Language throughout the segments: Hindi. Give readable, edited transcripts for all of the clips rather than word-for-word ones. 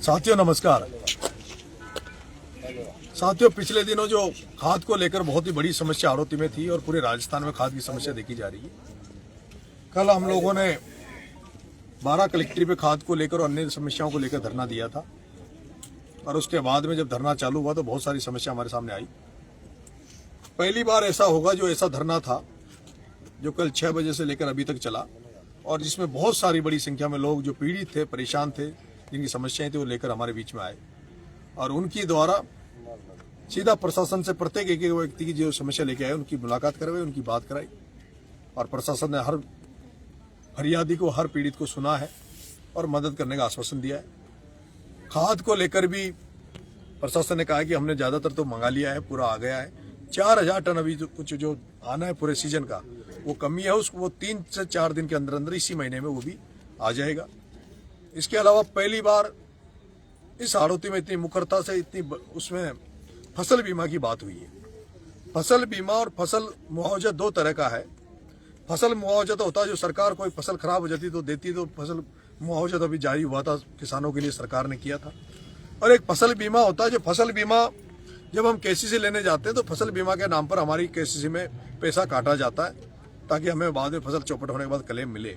साथियों नमस्कार। साथियों, पिछले दिनों जो खाद को लेकर बहुत ही बड़ी समस्या आड़ोती में थी और पूरे राजस्थान में खाद की समस्या देखी जा रही है। कल हम लोगों ने 12 कलेक्ट्री पे खाद को लेकर और अन्य समस्याओं को लेकर धरना दिया था और उसके बाद में जब धरना चालू हुआ तो बहुत सारी समस्या हमारे सामने आई। पहली बार ऐसा होगा जो ऐसा धरना था जो कल 6 बजे से लेकर अभी तक चला और जिसमें बहुत सारी बड़ी संख्या में लोग जो पीड़ित थे, परेशान थे, जिनकी समस्याएं थी वो लेकर हमारे बीच में आए और उनकी द्वारा सीधा प्रशासन से प्रत्येक एक व्यक्ति की जो समस्या लेके आए उनकी मुलाकात करवाई, उनकी बात कराई और प्रशासन ने हर फरियादी को, हर पीड़ित को सुना है और मदद करने का आश्वासन दिया है। खाद को लेकर भी प्रशासन ने कहा है कि हमने ज्यादातर तो मंगा लिया है, पूरा आ गया है। 4000 टन अभी कुछ जो आना है पूरे सीजन का वो कमी है, उसको वो 3 से 4 दिन के अंदर अंदर इसी महीने में वो भी आ जाएगा। इसके अलावा पहली बार इस आड़ोती में इतनी मुखरता से उसमें फसल बीमा की बात हुई है। फसल बीमा और फसल मुआवजा 2 तरह का है। फसल मुआवजा तो होता है जो सरकार कोई फसल खराब हो जाती तो देती, तो फसल मुआवजा तो अभी जारी हुआ था, किसानों के लिए सरकार ने किया था। और एक फसल बीमा होता है जो फसल बीमा जब हम केसीसी लेने जाते हैं तो फसल बीमा के नाम पर हमारी केसीसी में पैसा काटा जाता है ताकि हमें बाद में फसल चौपट होने के बाद क्लेम मिले।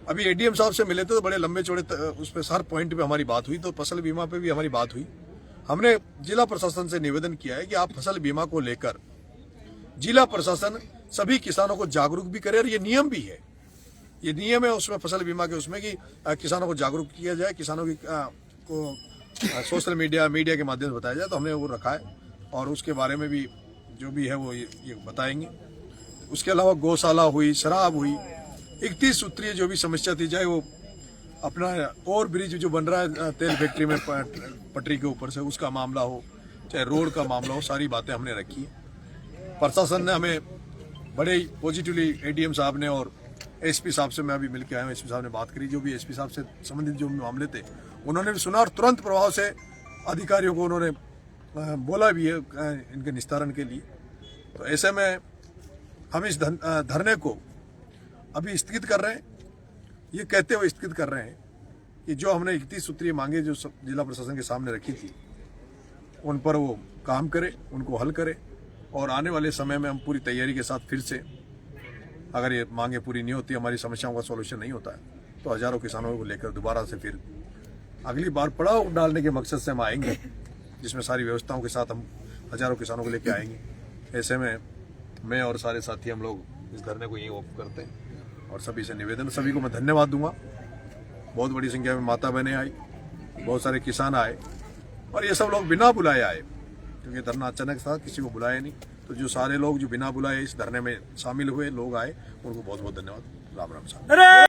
अभी एडीएम साहब से मिले थे तो बड़े लंबे चौड़े उस पर हर पॉइंट पे हमारी बात हुई, तो फसल बीमा पे भी हमारी बात हुई। हमने जिला प्रशासन से निवेदन किया है कि आप फसल बीमा को लेकर जिला प्रशासन सभी किसानों को जागरूक भी करे और ये नियम भी है, ये नियम है उसमें फसल बीमा के उसमें कि किसानों को जागरूक किया जाए, किसानों की को सोशल मीडिया के माध्यम से बताया जाए। तो हमने वो रखा है और उसके बारे में भी जो भी है वो ये बताएंगे। उसके अलावा गौशाला हुई, शराब हुई, 31 सूत्रीय जो भी समस्या थी, चाहे वो अपना ओवर ब्रिज जो बन रहा है तेल फैक्ट्री में पटरी के ऊपर से, उसका मामला हो, चाहे रोड का मामला हो, सारी बातें हमने रखी है। प्रशासन ने हमें बड़े ही पॉजिटिवली एडीएम साहब ने और एसपी साहब से मैं अभी मिल के आया हूँ, एसपी साहब ने बात करी, जो भी एसपी साहब से संबंधित जो मामले थे उन्होंने भी सुना और तुरंत प्रभाव से अधिकारियों को उन्होंने बोला भी है इनके निस्तारण के लिए। तो ऐसे में हम इस धरने को अभी स्थगित कर रहे हैं, ये कहते हुए स्थगित कर रहे हैं कि जो हमने 31 सूत्रीय मांगे जो जिला प्रशासन के सामने रखी थी उन पर वो काम करे, उनको हल करे और आने वाले समय में हम पूरी तैयारी के साथ फिर से, अगर ये मांगे पूरी नहीं होती, हमारी समस्याओं का सॉल्यूशन नहीं होता है, तो हजारों किसानों को लेकर दोबारा से फिर अगली बार पड़ाव डालने के मकसद से हम आएंगे, जिसमें सारी व्यवस्थाओं के साथ हम हजारों किसानों को लेकर आएंगे। ऐसे में मैं और सारे साथी हम लोग इस धरने को यहीं ऑफ करते हैं और सभी से निवेदन, सभी को मैं धन्यवाद दूंगा। बहुत बड़ी संख्या में माता बहनें आई, बहुत सारे किसान आए और ये सब लोग बिना बुलाए आए, क्योंकि धरना अचानक था, किसी को बुलाया नहीं। तो जो सारे लोग जो बिना बुलाए इस धरने में शामिल हुए लोग आए, उनको बहुत बहुत धन्यवाद। राम राम साहब।